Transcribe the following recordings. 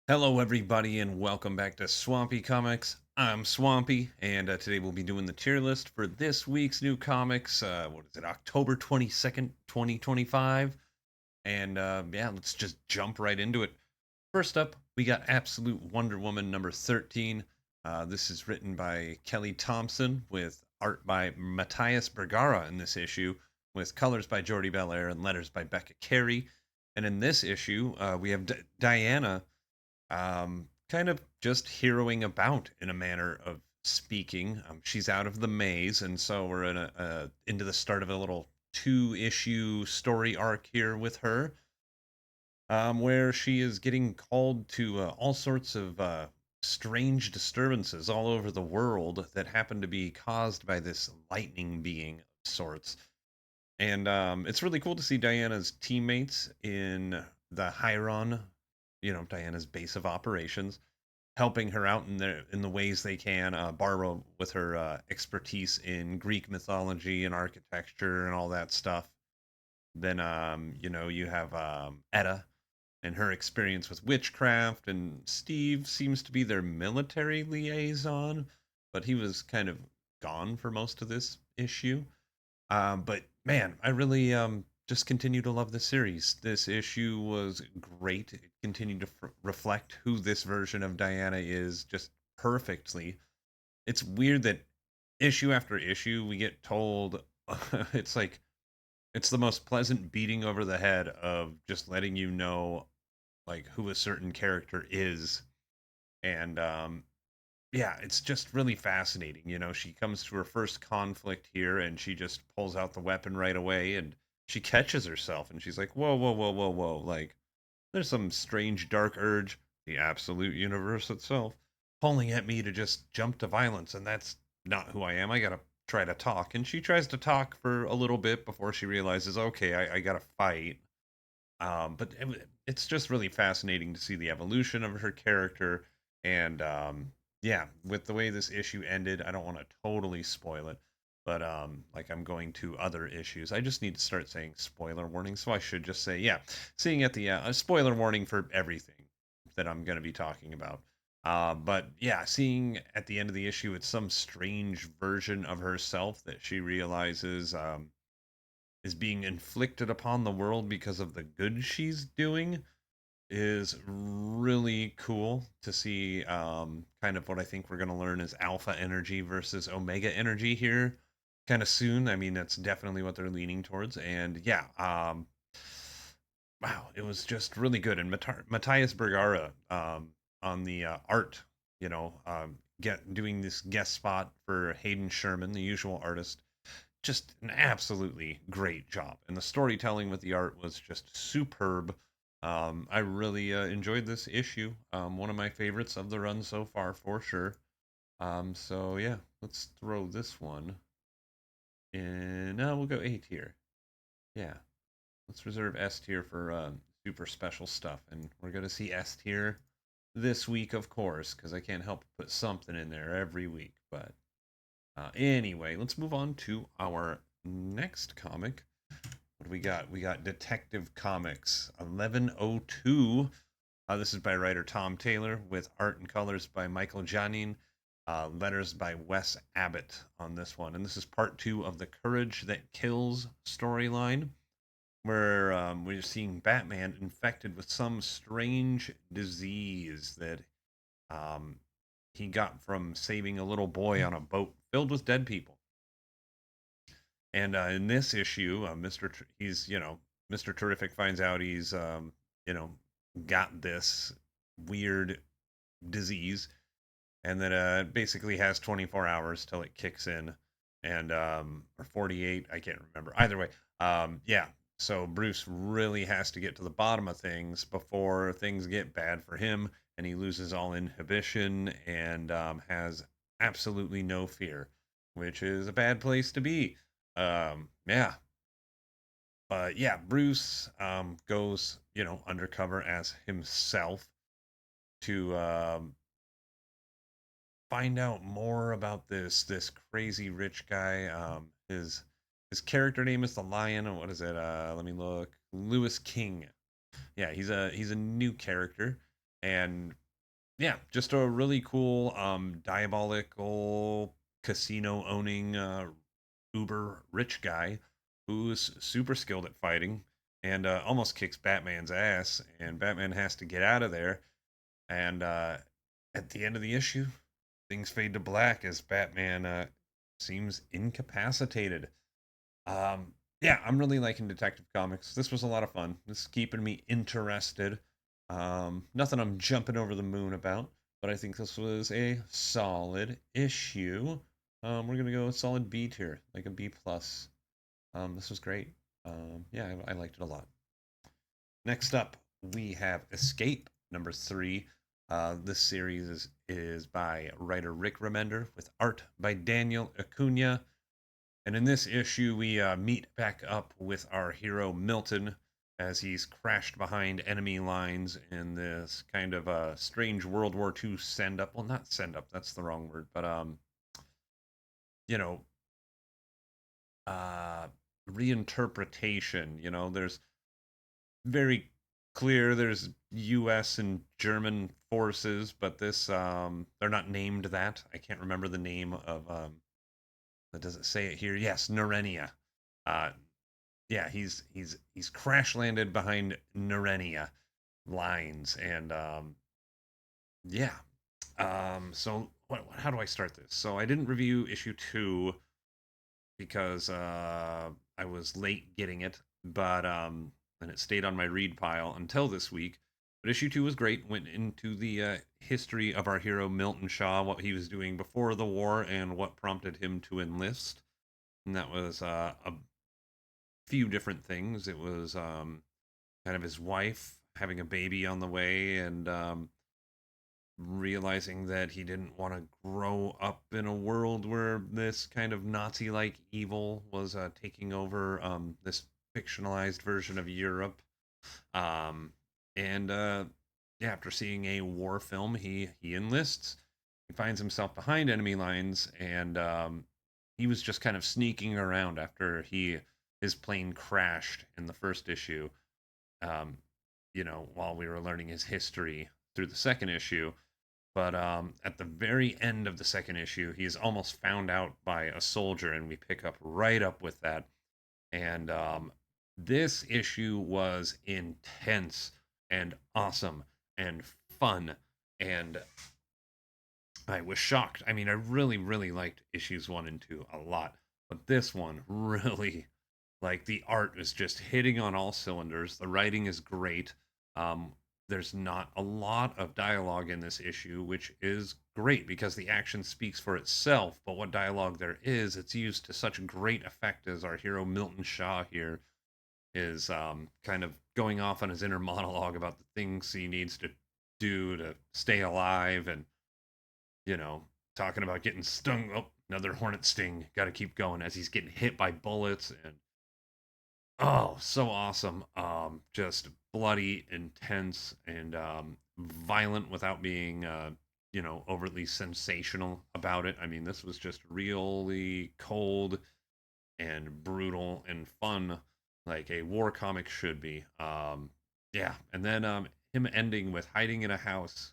Hello, everybody, and welcome back to Swampy Comics. I'm Swampy, and today we'll be doing the tier list for this week's new comics. What is it, October 22nd, 2025? And yeah, let's just jump right into it. First up, we got Absolute Wonder Woman number 13. This is written by Kelly Thompson with art by Matthias Bergara in this issue, with colors by Jordi Belair and letters by Becca Carey. And in this issue, we have Diana kind of just heroing about in a manner of speaking. She's out of the maze, and so we're in into the start of a little two-issue story arc here with her, where she is getting called to all sorts of strange disturbances all over the world that happen to be caused by this lightning being of sorts. And it's really cool to see Diana's teammates in the Hyron, Diana's base of operations, helping her out in the ways they can. Barbara with her expertise in Greek mythology and architecture and all that stuff. Then you have Etta and her experience with witchcraft, and Steve seems to be their military liaison, but he was kind of gone for most of this issue. But man, I really just continue to love the series. This issue was great. It continued to reflect who this version of Diana is just perfectly. It's weird that issue after issue we get told it's like it's the most pleasant beating over the head of just letting you know like who a certain character is. And yeah, it's just really fascinating. She comes to her first conflict here and she just pulls out the weapon right away and she catches herself and she's like, whoa, whoa, whoa, whoa, whoa. Like, there's some strange dark urge, the absolute universe itself, pulling at me to just jump to violence. And that's not who I am. I gotta try to talk. And she tries to talk for a little bit before she realizes, okay, I gotta fight. But it's just really fascinating to see the evolution of her character. And yeah, with the way this issue ended, I don't want to totally spoil it, but like I'm going to other issues, I just need to start saying spoiler warning. So I should just say, yeah, seeing at the a spoiler warning for everything that I'm going to be talking about. But yeah, seeing at the end of the issue, it's some strange version of herself that she realizes is being inflicted upon the world because of the good she's doing is really cool to see. Kind of what I think we're going to learn is alpha energy versus omega energy here kind of soon. I mean, that's definitely what they're leaning towards. And yeah, wow, it was just really good. And Matthias Bergara on the art, get doing this guest spot for Hayden Sherman, the usual artist, just an absolutely great job. And the storytelling with the art was just superb. I really enjoyed this issue. One of my favorites of the run so far, for sure. So yeah, let's throw this one in. We'll go A tier. Yeah, let's reserve S tier for super special stuff. And we're going to see S tier this week, of course, because I can't help but put something in there every week. But anyway, let's move on to our next comic. What do we got? We got Detective Comics 1102. This is by writer Tom Taylor with art and colors by Michael Janin, letters by Wes Abbott on this one. And this is part two of the Courage That Kills storyline, where we're seeing Batman infected with some strange disease that um, he got from saving a little boy on a boat filled with dead people. And in this issue, he's Mr. Terrific finds out he's you know got this weird disease, and that basically has 24 hours till it kicks in, and or 48, I can't remember. Either way, yeah. So Bruce really has to get to the bottom of things before things get bad for him, and he loses all inhibition and has absolutely no fear, which is a bad place to be. Yeah, but yeah, Bruce goes undercover as himself to find out more about this crazy rich guy. His character name is the Lion. What is it? Let me look. Lewis King. Yeah, he's a new character, And yeah, just a really cool, diabolical casino owning, uber rich guy who's super skilled at fighting and almost kicks Batman's ass. And Batman has to get out of there. And at the end of the issue, things fade to black as Batman seems incapacitated. Yeah, I'm really liking Detective Comics. This was a lot of fun. This is keeping me interested. Nothing I'm jumping over the moon about, but I think this was a solid issue. We're gonna go with solid B tier, like a B plus. This was great. Yeah, I liked it a lot. Next up, we have Escape number 3. This series is by writer Rick Remender with art by Daniel Acuna. And in this issue, we meet back up with our hero Milton as he's crashed behind enemy lines in this kind of strange World War II send up. Well, not send up, that's the wrong word, but you know, uh, reinterpretation. There's very clear there's U.S. and German forces, but this they're not named that. I can't remember the name of that. Does it say it here? Yes, Narenia. Uh, yeah, he's crash landed behind Narenia lines, and yeah. So how do I start this? So I didn't review issue 2 because I was late getting it, but and it stayed on my read pile until this week. But issue 2 was great. Went into the history of our hero Milton Shaw, what he was doing before the war, and what prompted him to enlist. And that was a few different things. It was kind of his wife having a baby on the way, and realizing that he didn't want to grow up in a world where this kind of Nazi like evil was taking over this fictionalized version of Europe. Um, and yeah, after seeing a war film, he enlists. He finds himself behind enemy lines, and he was just kind of sneaking around after his plane crashed in the first issue. Um, while we were learning his history through the second issue, but at the very end of the second issue, he's almost found out by a soldier, and we pick up right up with that. And this issue was intense and awesome and fun. And I was shocked. I mean, I really, really liked issues 1 and 2 a lot. But this one really, like, the art is just hitting on all cylinders. The writing is great. Um, there's not a lot of dialogue in this issue, which is great because the action speaks for itself. But what dialogue there is, it's used to such great effect as our hero Milton Shaw here is kind of going off on his inner monologue about the things he needs to do to stay alive, and you know, talking about getting stung. Oh, another hornet sting. Got to keep going as he's getting hit by bullets. And oh, so awesome. Just bloody, intense, and violent without being, overtly sensational about it. I mean, this was just really cold and brutal and fun, like a war comic should be. Yeah, and then him ending with hiding in a house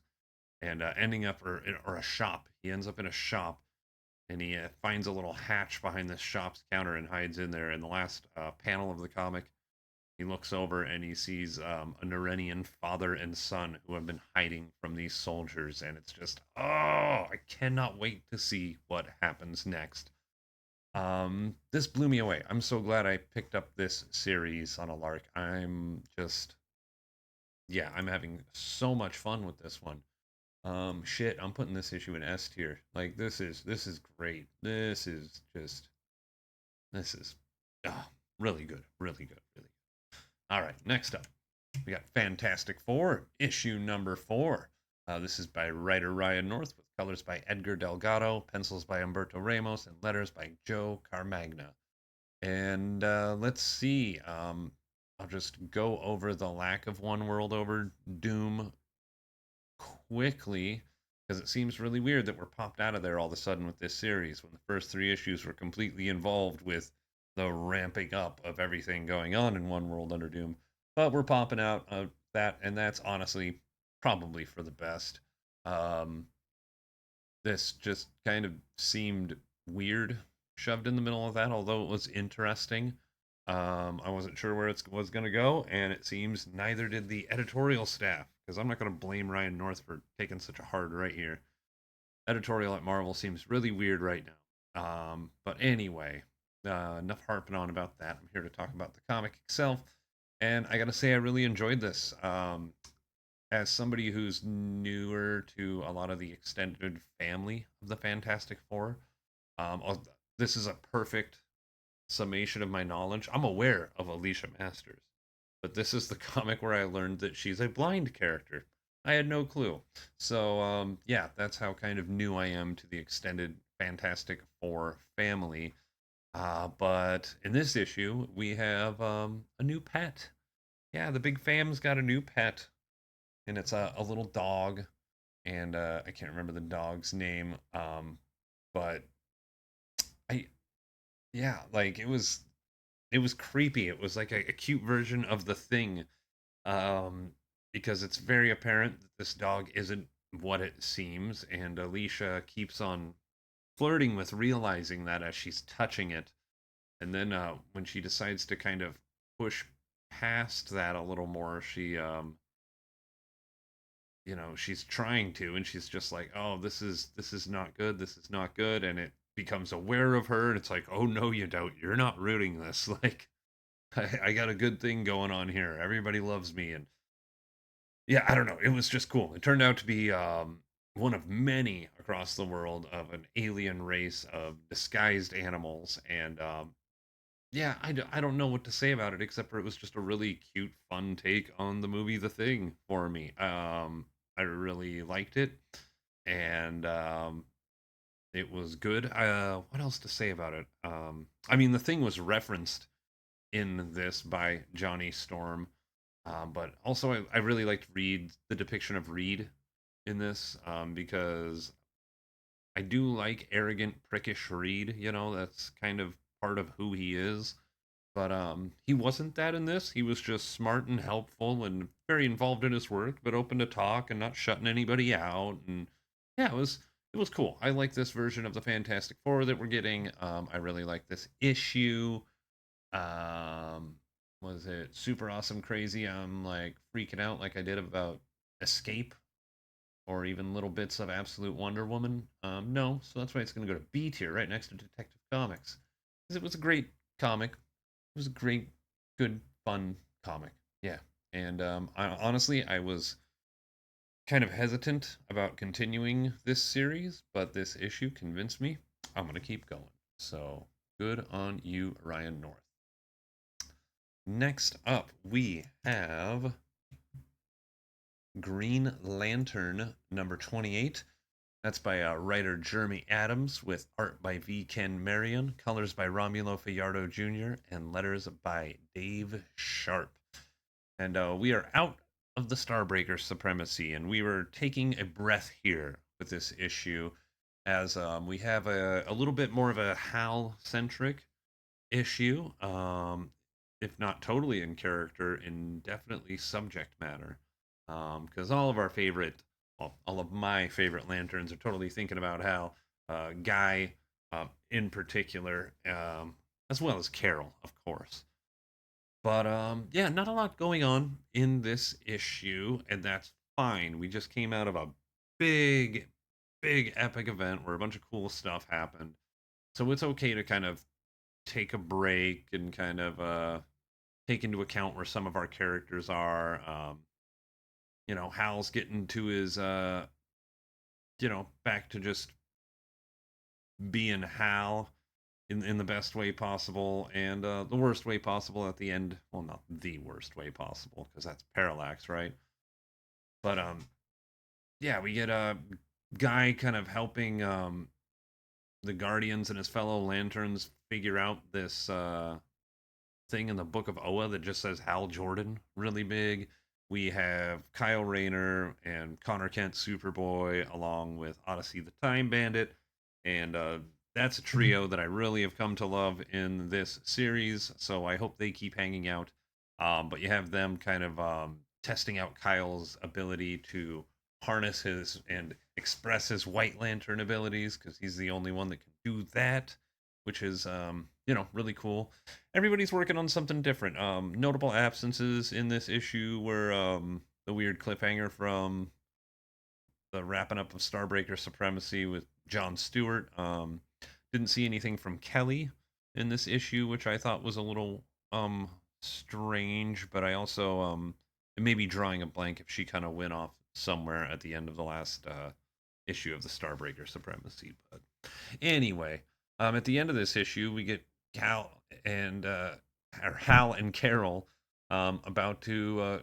and ending up or a shop. He ends up in a shop, and he finds a little hatch behind this shop's counter and hides in there. In the last panel of the comic, he looks over and he sees a Nerenian father and son who have been hiding from these soldiers, and it's just I cannot wait to see what happens next. This blew me away. I'm so glad I picked up this series on a lark. I'm having so much fun with this one. Shit, I'm putting this issue in S tier. Like this is great. This is oh, really good, really good, really good. All right, next up, we got Fantastic Four, issue number 4. This is by writer Ryan North with colors by Edgar Delgado, pencils by Umberto Ramos, and letters by Joe Carmagna. And let's see. I'll just go over the lack of one world over Doom quickly because it seems really weird that we're popped out of there all of a sudden with this series when the first 3 issues were completely involved with the ramping up of everything going on in One World Under Doom. But we're popping out of that, and that's honestly probably for the best. Um, this just kind of seemed weird, shoved in the middle of that, although it was interesting. I wasn't sure where it was going to go, and it seems neither did the editorial staff, because I'm not going to blame Ryan North for taking such a hard right here. Editorial at Marvel seems really weird right now. But anyway, enough harping on about that. I'm here to talk about the comic itself, and I gotta say, I really enjoyed this. As somebody who's newer to a lot of the extended family of the Fantastic Four, this is a perfect summation of my knowledge. I'm aware of Alicia Masters, but this is the comic where I learned that she's a blind character. I had no clue. So, yeah, that's how kind of new I am to the extended Fantastic Four family. But in this issue, we have a new pet. Yeah, the big fam's got a new pet, and it's a little dog. And I can't remember the dog's name. But I, yeah, like it was creepy. It was like a cute version of the Thing, um, because it's very apparent that this dog isn't what it seems, and Alicia keeps on flirting with realizing that as she's touching it, and then when she decides to kind of push past that a little more, she's trying to, and she's just like, oh, this is not good, this is not good, and it becomes aware of her, and it's like, oh no, you don't, you're not rooting this, like I got a good thing going on here. Everybody loves me, and yeah, I don't know. It was just cool. It turned out to be one of many across the world of an alien race of disguised animals, and yeah, I don't know what to say about it except for it was just a really cute, fun take on the movie The Thing for me. I really liked it, and it was good. What else to say about it? I mean, The Thing was referenced in this by Johnny Storm. But also, I really liked Reed, the depiction of Reed in this, because I do like arrogant, prickish Reed. That's kind of part of who he is. But he wasn't that in this. He was just smart and helpful and very involved in his work, but open to talk and not shutting anybody out. And yeah, it was cool. I like this version of the Fantastic Four that we're getting. I really like this issue. Um, was it super awesome crazy? I'm like freaking out like I did about Escape or even little bits of Absolute Wonder Woman. No, so that's why it's going to go to B tier right next to Detective Comics. Because it was a great comic. It was a great, good, fun comic. Yeah. And honestly, I was kind of hesitant about continuing this series, but this issue convinced me I'm going to keep going. So good on you, Ryan North. Next up, we have Green Lantern number 28. That's by writer Jeremy Adams with art by V. Ken Marion, colors by Romulo Fajardo Jr., and letters by Dave Sharp. And we are out of the Starbreaker supremacy, and we were taking a breath here with this issue as we have a little bit more of a Hal centric issue, if not totally in character, in definitely subject matter. Because all of my favorite lanterns are totally thinking about how Guy, in particular, as well as Carol, of course. But yeah, not a lot going on in this issue, and that's fine. We just came out of a big, big epic event where a bunch of cool stuff happened. So it's okay to kind of take a break and kind of take into account where some of our characters are. Hal's getting to his back to just being Hal in the best way possible and the worst way possible at the end. Well, not the worst way possible because that's Parallax, right? But yeah, we get a guy kind of helping the Guardians and his fellow Lanterns figure out this thing in the Book of Oa that just says Hal Jordan really big. We have Kyle Rayner and Connor Kent Superboy along with Odyssey the Time Bandit. And that's a trio that I really have come to love in this series. So I hope they keep hanging out. But you have them kind of testing out Kyle's ability to harness his and express his White Lantern abilities because he's the only one that can do that, which is really cool. Everybody's working on something different. Notable absences in this issue were the weird cliffhanger from the wrapping up of Starbreaker Supremacy with John Stewart. Didn't see anything from Kelly in this issue, which I thought was a little strange, but I also it may be drawing a blank if she kind of went off somewhere at the end of the last issue of the Starbreaker Supremacy. But anyway, at the end of this issue, we get Cal and or Hal and Carol about to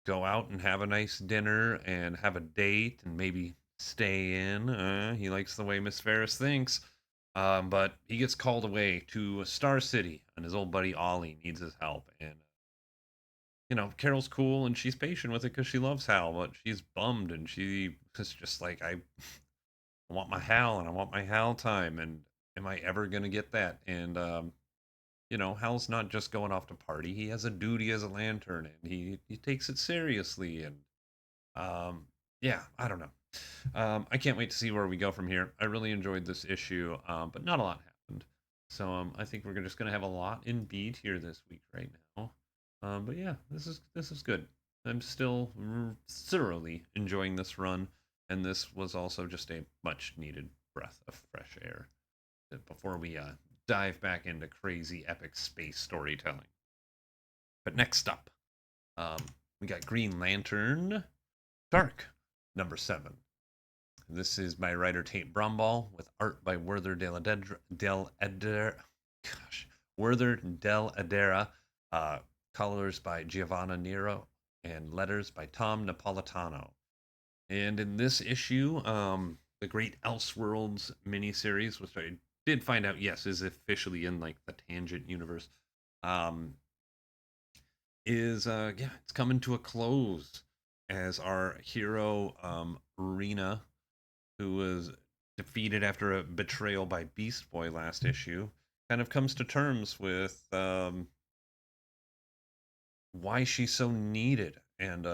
go out and have a nice dinner and have a date and maybe stay in. He likes the way Miss Ferris thinks. But he gets called away to Star City, and his old buddy Ollie needs his help. And Carol's cool and she's patient with it because she loves Hal, but she's bummed and she is just like, I want my Hal and I want my Hal time, and am I ever gonna get that? And Hal's not just going off to party; he has a duty as a lantern, and he takes it seriously. And yeah, I don't know. I can't wait to see where we go from here. I really enjoyed this issue, but not a lot happened. So I think we're just gonna have a lot in B tier this week right now. But yeah, this is good. I'm still thoroughly enjoying this run, and this was also just a much needed breath of fresh air before we dive back into crazy epic space storytelling. But next up, um, we got Green Lantern Dark #7. This is by writer Tate Brumball with art by Werther Del Adera, colors by Giovanna Nero, and letters by Tom Napolitano. And in this issue, the Great Elseworlds miniseries, which I did find out, yes, is officially in like the Tangent universe, um, is it's coming to a close as our hero Rena, who was defeated after a betrayal by Beast Boy last issue, kind of comes to terms with why she's so needed and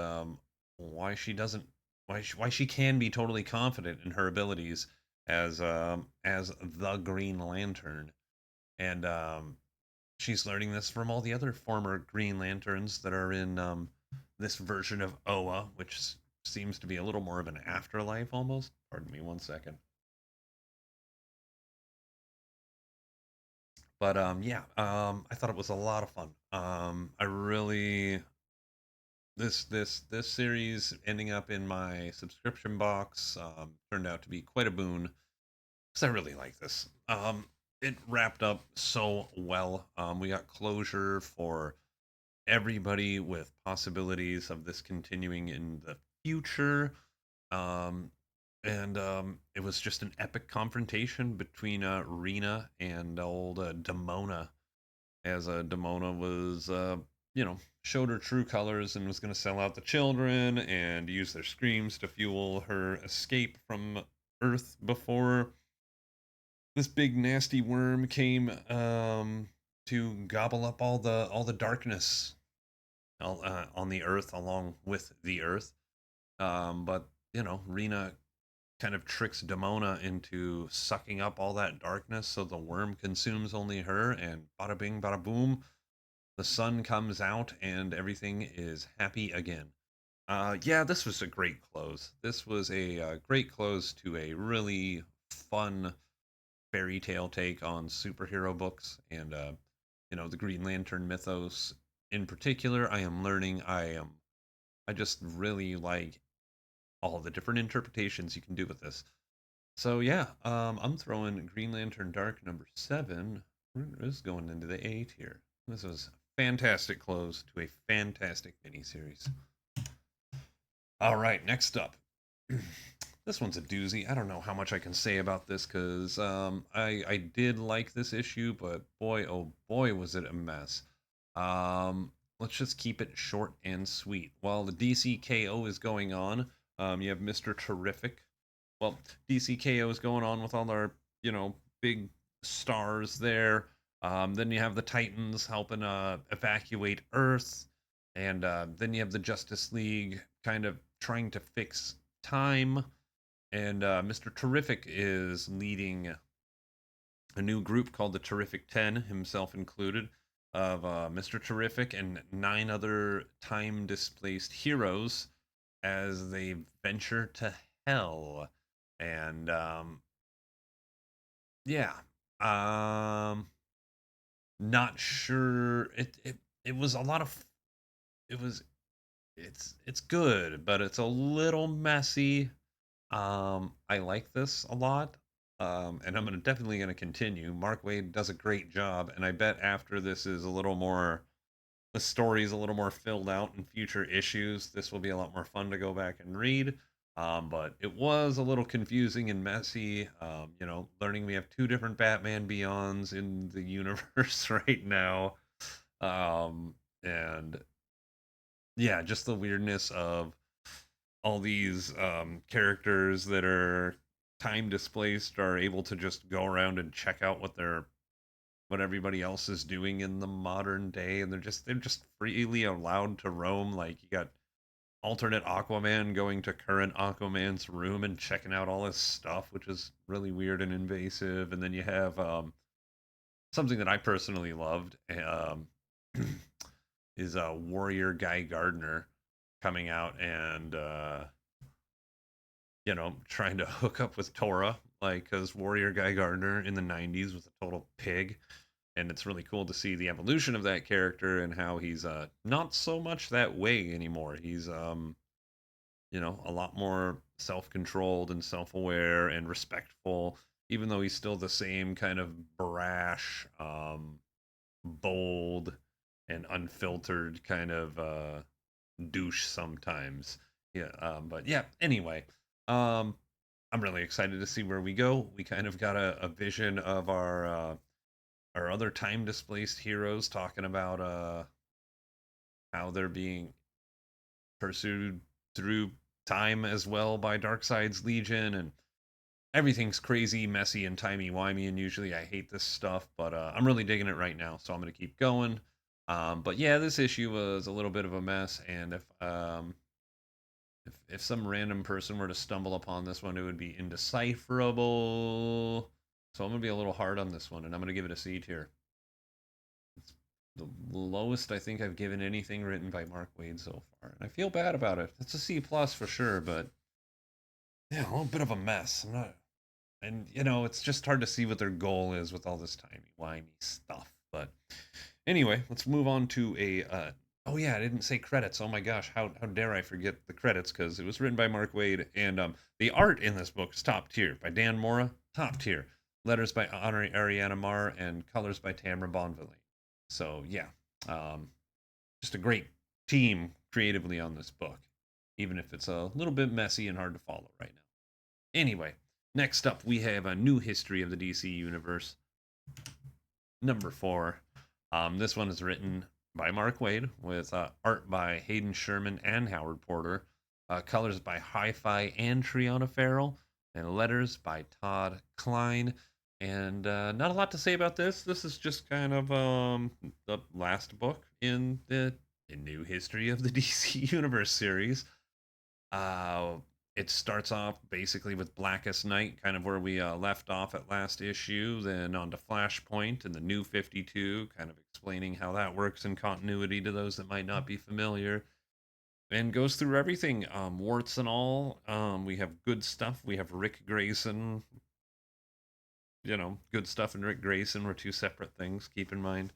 why she doesn't why she can be totally confident in her abilities as the Green Lantern. And she's learning this from all the other former Green Lanterns that are in this version of Oa, which seems to be a little more of an afterlife almost. Pardon me one second. But yeah, I thought it was a lot of fun. I really this series ending up in my subscription box turned out to be quite a boon because I really like this. It wrapped up so well. We got closure for everybody with possibilities of this continuing in the future. Um, and it was just an epic confrontation between Rena and old Demona, as Demona was, showed her true colors and was going to sell out the children and use their screams to fuel her escape from Earth before this big nasty worm came to gobble up all the darkness on the Earth along with the Earth. But Rena kind of tricks Demona into sucking up all that darkness so the worm consumes only her, and bada bing, bada boom, the sun comes out and everything is happy again. Yeah, this was a great close. This was a great close to a really fun fairy tale take on superhero books and the Green Lantern mythos in particular. I just really like all the different interpretations you can do with this. So yeah, I'm throwing Green Lantern Dark #7. This is going into the A tier. This was a fantastic close to a fantastic miniseries. All right, next up. This one's a doozy. I don't know how much I can say about this because I did like this issue, but boy, oh boy, was it a mess. Let's just keep it short and sweet. While the DCKO is going on, you have Mr. Terrific. Well, DCKO is going on with all our, big stars there. Then you have the Titans helping evacuate Earth. And then you have the Justice League kind of trying to fix time. And Mr. Terrific is leading a new group called the Terrific 10, himself included, of Mr. Terrific and 9 other time displaced heroes as they venture to hell. And yeah, um, not sure. It was a lot of it was it's good, but it's a little messy. I like this a lot. And I'm definitely gonna continue. Mark Wade does a great job, and I bet after this is a little more, the story's a little more filled out in future issues, this will be a lot more fun to go back and read. But it was a little confusing and messy. Learning we have two different Batman Beyonds in the universe right now. And yeah, just the weirdness of all these characters that are time displaced are able to just go around and check out what everybody else is doing in the modern day, and they're just freely allowed to roam. Like, you got alternate Aquaman going to current Aquaman's room and checking out all his stuff, which is really weird and invasive. And then you have something that I personally loved, is Warrior Guy Gardner coming out and trying to hook up with Tora, like, because Warrior Guy Gardner in the '90s was a total pig, and it's really cool to see the evolution of that character and how he's not so much that way anymore. He's a lot more self-controlled and self-aware and respectful, even though he's still the same kind of brash, bold, and unfiltered kind of douche sometimes. Yeah, but yeah. Anyway, um, I'm really excited to see where we go. We kind of got a vision of our other time displaced heroes talking about how they're being pursued through time as well by Darkseid's Legion, and everything's crazy, messy, and timey wimey. And usually I hate this stuff, but I'm really digging it right now, so I'm gonna keep going. But yeah, this issue was a little bit of a mess, and if some random person were to stumble upon this one, it would be indecipherable. So I'm gonna be a little hard on this one, and I'm gonna give it a C tier. It's the lowest I think I've given anything written by Mark Wade so far, and I feel bad about it. It's a C plus for sure, but yeah, a little bit of a mess. I'm not, and it's just hard to see what their goal is with all this timey wimey stuff. But anyway, let's move on to a. Oh yeah, I didn't say credits. Oh my gosh, how dare I forget the credits? Because it was written by Mark Wade, and the art in this book is top tier by Dan Mora, top tier. Letters by Ariana Marr and colors by Tamra Bonvillain. So yeah, um, just a great team creatively on this book, even if it's a little bit messy and hard to follow right now. Anyway, next up we have a new history of the DC universe, number 4. This one is written by Mark Wade with art by Hayden Sherman and Howard Porter, colors by Hi-Fi and Triona Farrell, and letters by Todd Klein. And not a lot to say about this. This is just kind of the last book in the new history of the DC Universe series. Uh, it starts off basically with Blackest Night, kind of where we left off at last issue, then on to Flashpoint and the New 52, kind of explaining how that works in continuity to those that might not be familiar, and goes through everything, warts and all. We have good stuff. We have Rick Grayson. Good stuff and Rick Grayson were two separate things, keep in mind.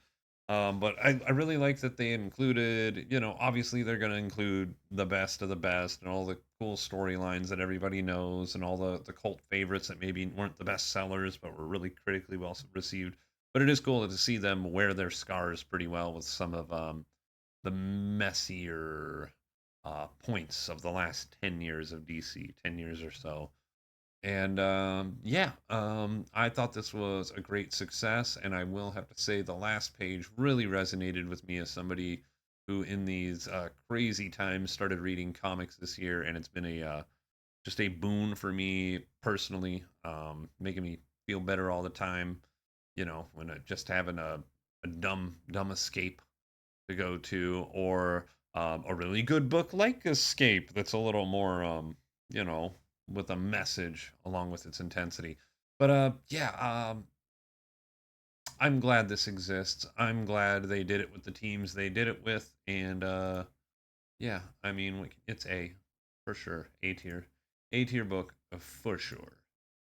But I really like that they included, obviously they're going to include the best of the best and all the cool storylines that everybody knows and all the cult favorites that maybe weren't the best sellers but were really critically well received. But it is cool to see them wear their scars pretty well with some of the messier points of the last 10 years of DC, 10 years or so. And yeah, I thought this was a great success. And I will have to say, the last page really resonated with me as somebody who, in these crazy times, started reading comics this year. And it's been a just a boon for me personally, making me feel better all the time. When just having a dumb escape to go to, or A really good book like Escape that's a little more, you know, with a message along with its intensity. But yeah, I'm glad this exists. I'm glad they did it with the teams they did it with, and yeah, I mean, it's A for sure, A tier book for sure.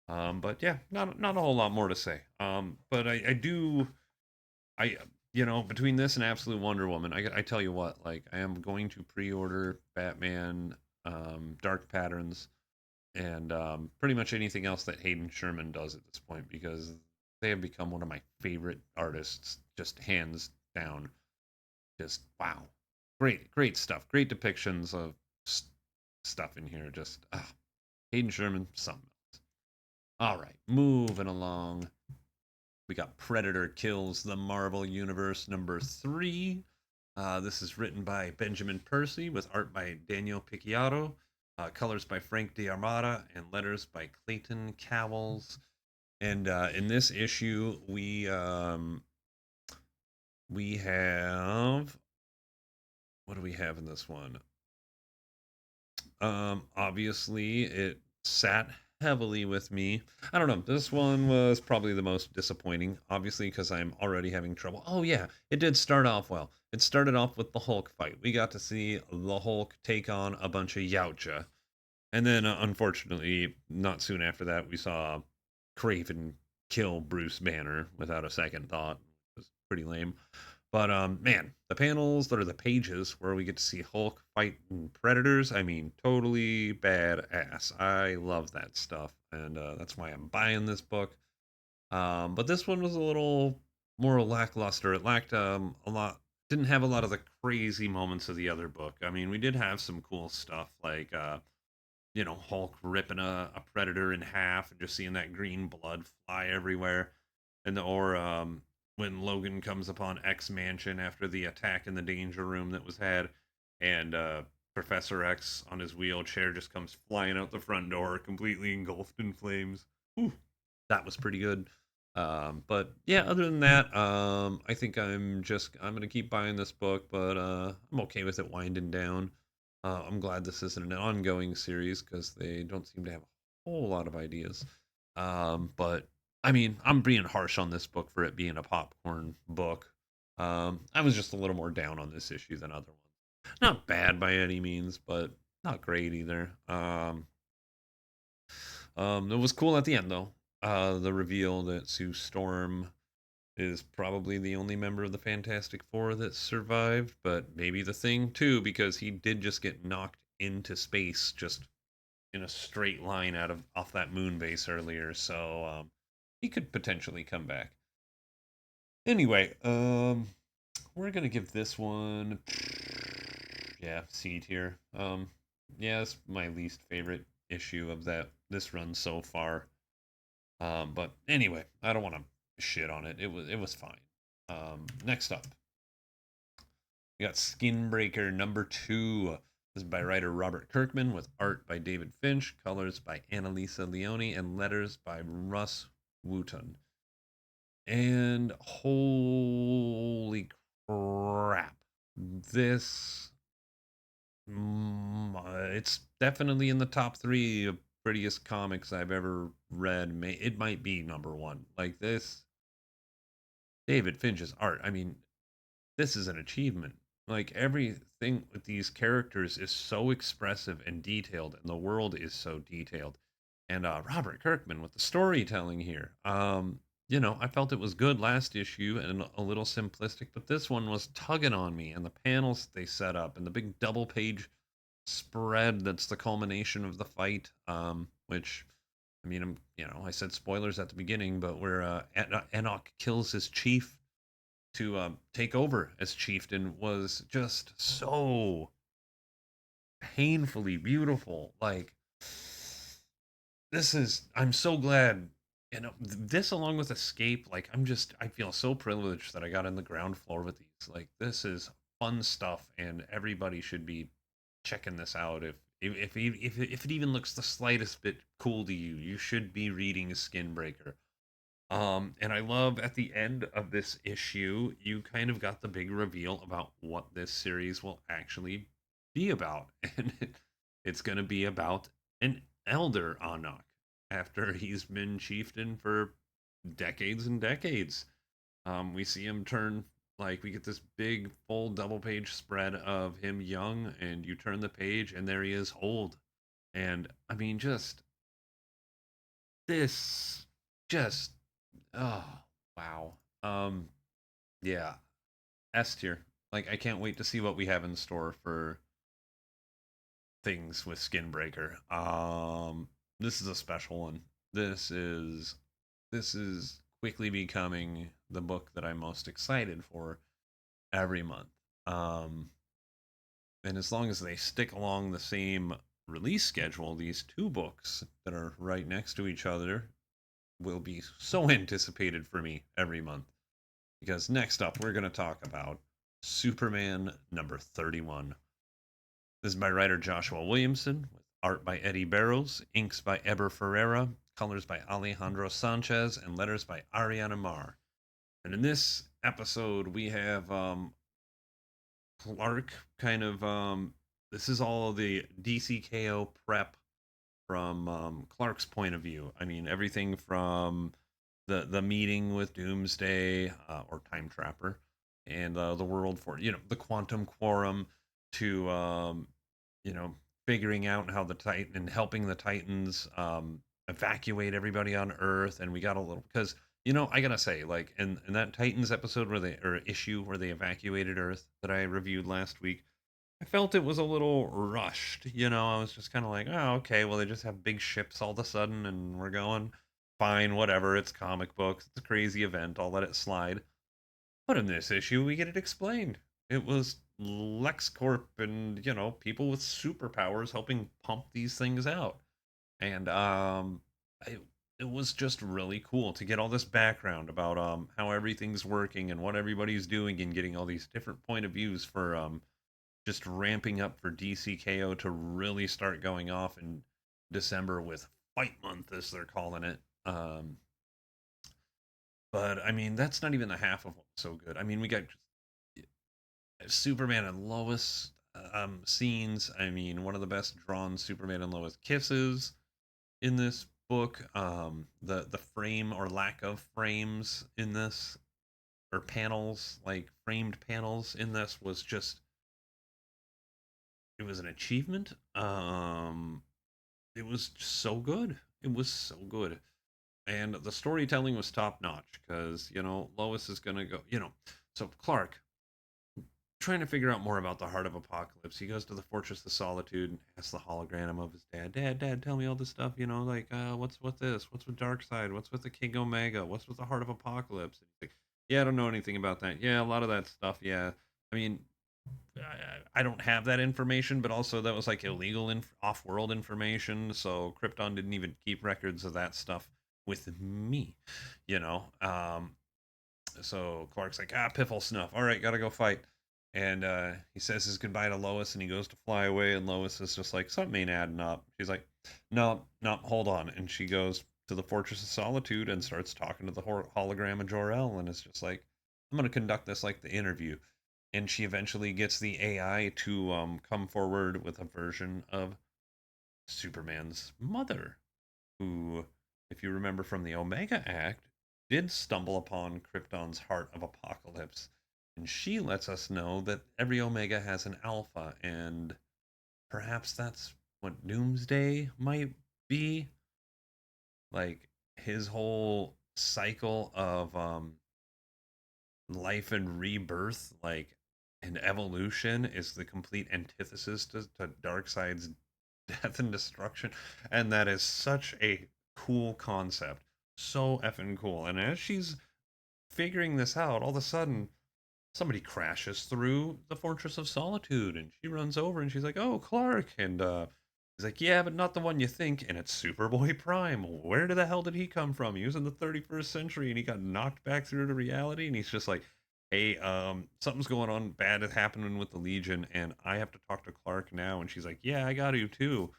But yeah, not a whole lot more to say. But I do I between this and Absolute Wonder Woman, I tell you what, like I am going to pre-order Batman, Dark Patterns, and pretty much anything else that Hayden Sherman does at this point because they have become one of my favorite artists, just hands down. Just wow, great stuff, great depictions of stuff in here. Just Hayden Sherman, something else. All right, moving along. We got Predator Kills the Marvel Universe #3. This is written by Benjamin Percy with art by Daniel Picciotto, colors by Frank D'Armata, and letters by Clayton Cowles. And in this issue, we have what do we have in this one? Obviously, it sat heavily with me. I don't know. This one was probably the most disappointing, obviously, because I'm already having trouble. Oh, yeah, it did start off well. It started off with the Hulk fight. We got to see the Hulk take on a bunch of Yautja. And then, unfortunately, not soon after that, we saw Craven kill Bruce Banner without a second thought. It was pretty lame. But man, the panels that are the pages where we get to see Hulk fighting predators, I mean, totally badass. I love that stuff, and that's why I'm buying this book. But this one was a little more lackluster. It lacked a lot, didn't have a lot of the crazy moments of the other book. I mean, we did have some cool stuff like Hulk ripping a predator in half and just seeing that green blood fly everywhere. Or when Logan comes upon X Mansion after the attack in the danger room that was had, and Professor X on his wheelchair just comes flying out the front door, completely engulfed in flames. Whew, that was pretty good. But yeah, other than that, I think I'm gonna keep buying this book, but I'm okay with it winding down. I'm glad this isn't an ongoing series because they don't seem to have a whole lot of ideas. But I mean, I'm being harsh on this book for it being a popcorn book. I was just a little more down on this issue than other ones. Not bad by any means, but not great either. It was cool at the end though. The reveal that Sue Storm is probably the only member of the Fantastic Four that survived, but maybe the Thing too, because he did just get knocked into space just in a straight line out of off that moon base earlier, so he could potentially come back. Anyway, we're gonna give this one, yeah, C tier. Yeah, it's my least favorite issue of this run so far. But anyway, I don't want to shit on it. It was fine. Next up, we got Skinbreaker #2. This is by writer Robert Kirkman with art by David Finch, colors by Annalisa Leone, and letters by Russ Wooton. And holy crap, this it's definitely in the top 3 of prettiest comics I've ever read. It might be #1. Like this, David Finch's art. I mean, this is an achievement. Like everything with these characters is so expressive and detailed, and the world is so detailed. And Robert Kirkman with the storytelling here. I felt it was good last issue and a little simplistic, but this one was tugging on me, and the panels they set up, and the big double page spread that's the culmination of the fight. Which I mean, I said spoilers at the beginning, but where Enoch kills his chief to take over as chieftain was just so painfully beautiful. Like I'm so glad. This along with Escape, like I feel so privileged that I got in the ground floor with these. Like this is fun stuff, and everybody should be checking this out. If it even looks the slightest bit cool to you, you should be reading Skinbreaker. And I love at the end of this issue, you kind of got the big reveal about what this series will actually be about. And it's going to be about an elder Anak after he's been chieftain for decades and decades. We see him turn, like, we get this big full double page spread of him young, and you turn the page, and there he is old. And I mean, just this, just, oh, wow. Yeah, S tier. Like, I can't wait to see what we have in store for things with Skinbreaker. This is a special one. This is this is quickly becoming the book that I'm most excited for every month. Um, and as long as they stick along the same release schedule, these two books that are right next to each other will be so anticipated for me every month. Because next up, we're going to talk about Superman number 31. This is by writer Joshua Williamson, with art by Eddie Barrows, inks by Eber Ferreira, colors by Alejandro Sanchez, and letters by Ariana Mar. And in this episode, we have Clark kind of. This is all the DCKO prep from Clark's point of view. I mean, everything from the meeting with Doomsday or Time Trapper and the World for the Quantum Quorum to you know figuring out how the Titan and helping the Titans evacuate everybody on Earth. And we got a little because I gotta say, like in that Titans episode where they or issue where they evacuated Earth that I reviewed last week, I felt it was a little rushed. I was just kind of like, oh, okay, well, they just have big ships all of a sudden and we're going. Fine, whatever. It's comic books. It's a crazy event. I'll let it slide. But in this issue, we get it explained. It was LexCorp and, people with superpowers helping pump these things out. And it, it was just really cool to get all this background about how everything's working and what everybody's doing and getting all these different point of views for just ramping up for DCKO to really start going off in December with Fight Month, as they're calling it. But I mean, that's not even the half of what's so good. I mean, we got Superman and Lois scenes. I mean, one of the best drawn Superman and Lois kisses in this book. The frame or lack of frames in this, or panels, like framed panels in this, was just it was an achievement. It was so good. It was so good. And the storytelling was top notch because, Lois is going to go, so Clark, trying to figure out more about the Heart of Apocalypse. He goes to the Fortress of Solitude and asks the hologram of his dad, Dad, tell me all this stuff, like, what's with this? What's with Darkseid? What's with the King Omega? What's with the Heart of Apocalypse? And he's like, yeah, I don't know anything about that. Yeah, a lot of that stuff. Yeah. I mean, I don't have that information, but also that was like illegal off-world information, so Krypton didn't even keep records of that stuff with me, you know. So Clark's like, piffle snuff. All right, gotta go fight. And he says his goodbye to Lois, and he goes to fly away. And Lois is just like, something ain't adding up. She's like, no, no, hold on. And she goes to the Fortress of Solitude and starts talking to the hologram of Jor-El, and it's just like, I'm gonna conduct this like the interview. And she eventually gets the AI to come forward with a version of Superman's mother, who, if you remember from the Omega Act, did stumble upon Krypton's Heart of Apocalypse. And she lets us know that every Omega has an alpha, and perhaps that's what Doomsday might be. Like his whole cycle of life and rebirth, like and evolution, is the complete antithesis to Darkseid's death and destruction. And that is such a cool concept. So effing cool. And as she's figuring this out, all of a sudden somebody crashes through the Fortress of Solitude, and she runs over and she's like, "Oh, Clark." And he's like, "Yeah, but not the one you think." And it's Superboy Prime. Where the hell did he come from? He was in the 31st century and he got knocked back through to reality. And he's just like, "Hey, something's going on, bad is happening with the Legion, and I have to talk to Clark now." And she's like, "Yeah, I got you too."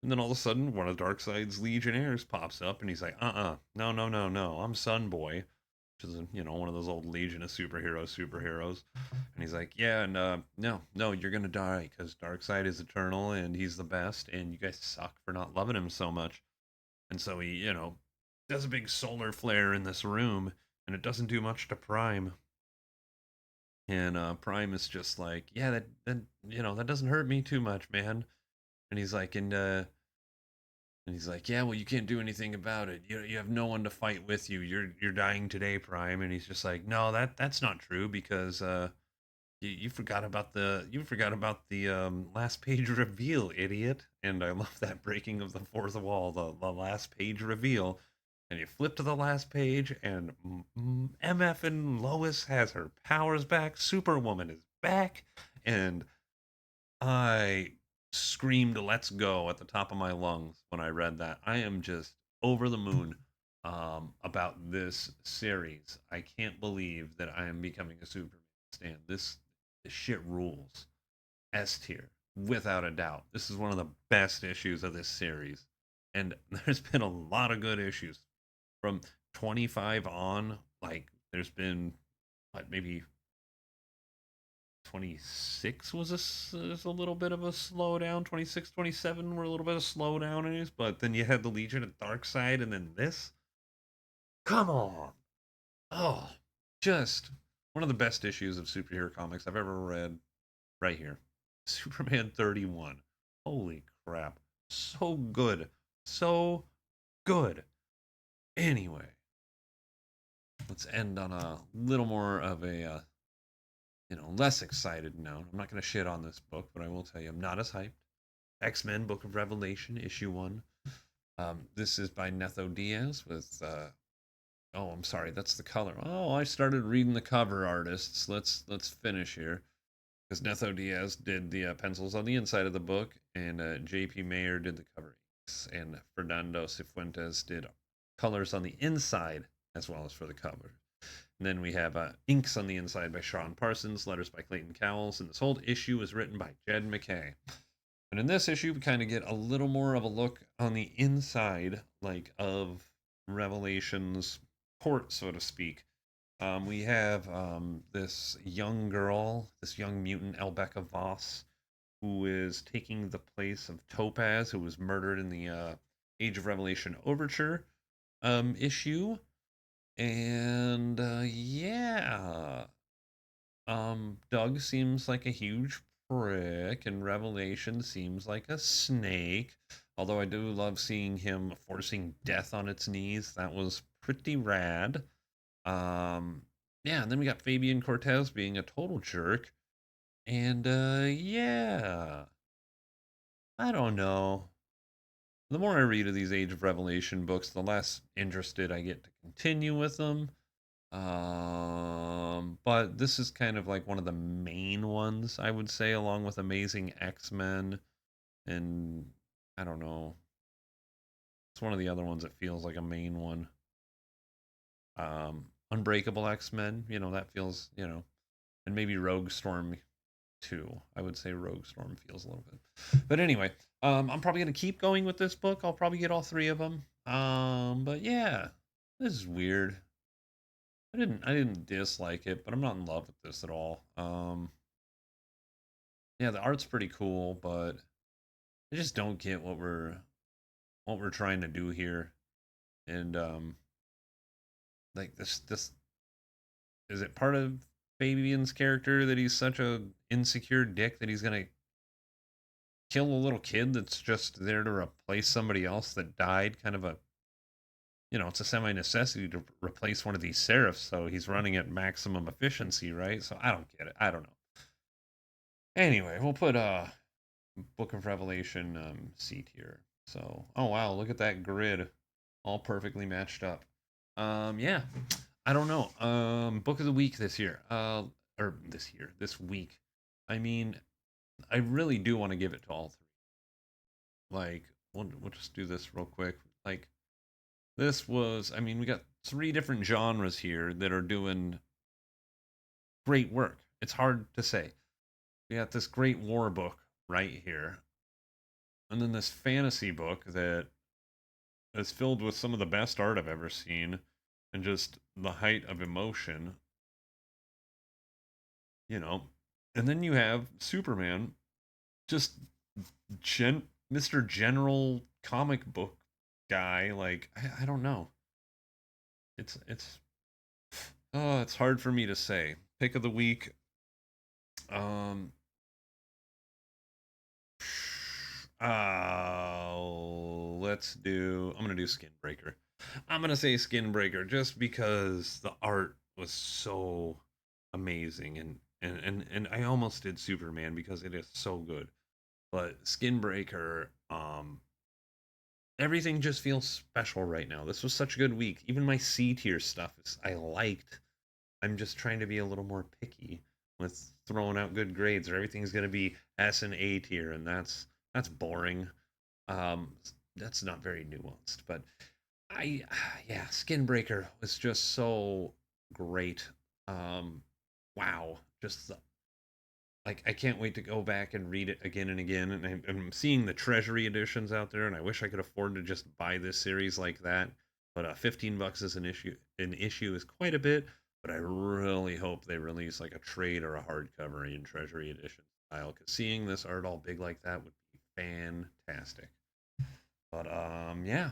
And then all of a sudden, one of Darkseid's Legionnaires pops up, and he's like, no, no, no, no, I'm Sunboy, which is, one of those old Legion of superheroes. And he's like, yeah, and no, no, you're gonna die because Darkseid is eternal and he's the best, and you guys suck for not loving him so much. And so he, does a big solar flare in this room, and it doesn't do much to Prime. And Prime is just like, yeah, that doesn't hurt me too much, man. And he's like, yeah, well, you can't do anything about it. You have no one to fight with you. You're dying today, Prime. And he's just like, no, that's not true because you forgot about the last page reveal, idiot. And I love that breaking of the fourth wall, the last page reveal. And you flip to the last page, and MF and Lois has her powers back. Superwoman is back, and I screamed "Let's go" at the top of my lungs when I read that. I am just over the moon about this series. I can't believe that I am becoming a Superman stan. This shit rules. S tier, without a doubt. This is one of the best issues of this series, and there's been a lot of good issues from 25 on. Like, there's been what, maybe 26 was a little bit of a slowdown. 26, 27 were a little bit of slowdown in it, but then you had the Legion of Darkseid, and then this. Come on. Oh, just one of the best issues of superhero comics I've ever read right here. Superman 31. Holy crap. So good. So good. Anyway, let's end on a little more of a less excited note. I'm not going to shit on this book, but I will tell you I'm not as hyped. X-Men Book of Revelation, issue 1. This is by Netho Diaz with oh, I'm sorry, that's the color. Oh, I started reading the cover artists. Let's finish here, because Netho Diaz did the pencils on the inside of the book, and J.P. Mayer did the cover, and Fernando Cifuentes did colors on the inside as well as for the cover. And then we have inks on the inside by Sean Parsons, letters by Clayton Cowles, and this whole issue is written by Jed McKay. And in this issue, we kind of get a little more of a look on the inside, like, of Revelation's port, so to speak. We have this young girl, this young mutant, Elbecca Voss, who is taking the place of Topaz, who was murdered in the Age of Revelation Overture issue. And yeah, Doug seems like a huge prick, and Revelation seems like a snake. Although I do love seeing him forcing death on its knees. That was pretty rad. Um, yeah, and then we got Fabian Cortez being a total jerk. And yeah, I don't know. The more I read of these Age of Revelation books, the less interested I get to continue with them. But this is kind of like one of the main ones, I would say, along with Amazing X-Men, and I don't know. It's one of the other ones that feels like a main one. Unbreakable X-Men, that feels, and maybe Rogue Storm too. I would say Rogue Storm feels a little bit. But anyway, I'm probably gonna keep going with this book. I'll probably get all three of them. But yeah, this is weird. I didn't dislike it, but I'm not in love with this at all. Yeah, the art's pretty cool, but I just don't get what we're trying to do here. And like, this is it part of Fabian's character that he's such a insecure dick that he's gonna kill a little kid that's just there to replace somebody else that died? Kind of a, it's a semi necessity to replace one of these serifs, so he's running at maximum efficiency, right? So I don't get it. I don't know. Anyway, we'll put Book of Revelation C tier. So, oh wow, look at that grid, all perfectly matched up. Yeah, I don't know. Book of the week this year. Or this week. I mean, I really do want to give it to all three. Like, we'll just do this real quick. Like, this was, I mean, we got three different genres here that are doing great work. It's hard to say. We got this great war book right here. And then this fantasy book that is filled with some of the best art I've ever seen and just the height of emotion, you know. And then you have Superman, just Mr. General comic book guy. Like I don't know. It's oh, it's hard for me to say. Pick of the week. Um. Let's do. I'm gonna do Skinbreaker. I'm gonna say Skinbreaker just because the art was so amazing, and I almost did Superman because it is so good. But Skinbreaker, everything just feels special right now. This was such a good week. Even my C tier stuff is I liked. I'm just trying to be a little more picky with throwing out good grades, or everything's gonna be S and A tier, and that's boring. Um, that's not very nuanced, but I yeah, Skinbreaker was just so great. Um, wow, just like I can't wait to go back and read it again and again. And I'm seeing the treasury editions out there, and I wish I could afford to just buy this series like that. But $15 is an issue. An issue is quite a bit. But I really hope they release like a trade or a hardcover in treasury edition style. Because seeing this art all big like that would be fantastic. But yeah,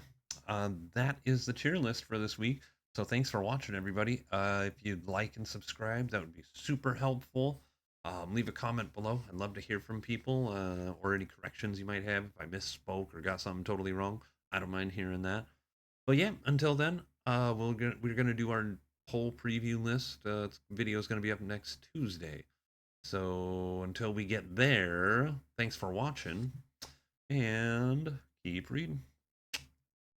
that is the tier list for this week. So thanks for watching, everybody. If you'd like and subscribe, that would be super helpful. Leave a comment below. I'd love to hear from people or any corrections you might have if I misspoke or got something totally wrong. I don't mind hearing that. But yeah, until then, we're gonna do our whole preview list. Video is gonna be up next Tuesday. So until we get there, thanks for watching and keep reading.